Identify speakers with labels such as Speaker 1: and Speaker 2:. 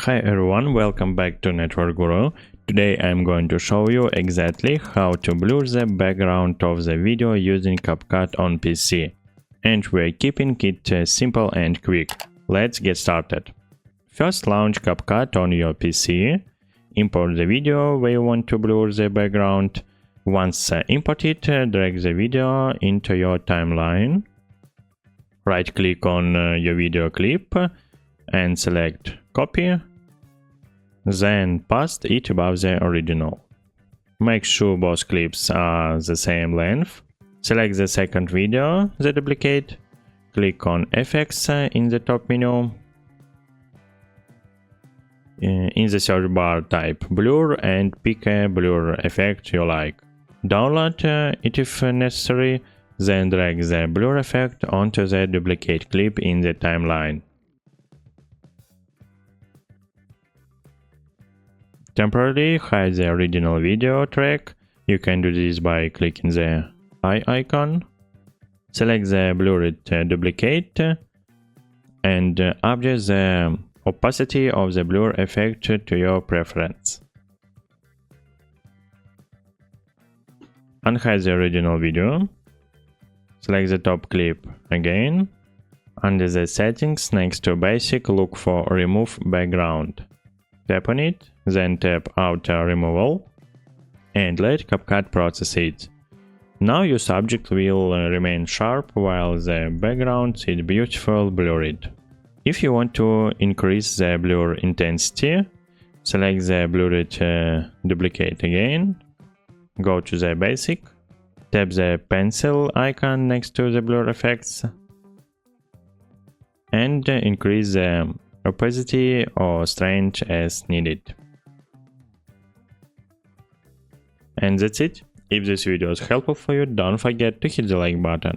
Speaker 1: Hi everyone, welcome back to Network Guru. Today I'm going to show you exactly how to blur the background of the video using CapCut on PC. And we're keeping it simple and quick. Let's get started. First, launch CapCut on your PC. Import the video where you want to blur the background. Once imported, drag the video into your timeline. Right-click on your video clip and select Copy. Then paste it above the original. Make sure both clips are the same length. Select the second video, the duplicate. Click on Effects in the top menu. In the search bar, type blur and pick a blur effect you like. Download it if necessary, then drag the blur effect onto the duplicate clip in the timeline. Temporarily hide the original video track. You can do this by clicking the eye icon. Select the blurred duplicate and adjust the opacity of the blur effect to your preference. Unhide the original video. Select the top clip again. Under the settings next to basic, look for remove background. Tap on it, then tap Auto Removal and let CapCut process it. Now your subject will remain sharp while the background is beautiful blurred. If you want to increase the blur intensity, select the blurred duplicate again, go to the basic, tap the pencil icon next to the blur effects and increase the opacity or strength as needed. And that's it. If this video is helpful for you, don't forget to hit the like button.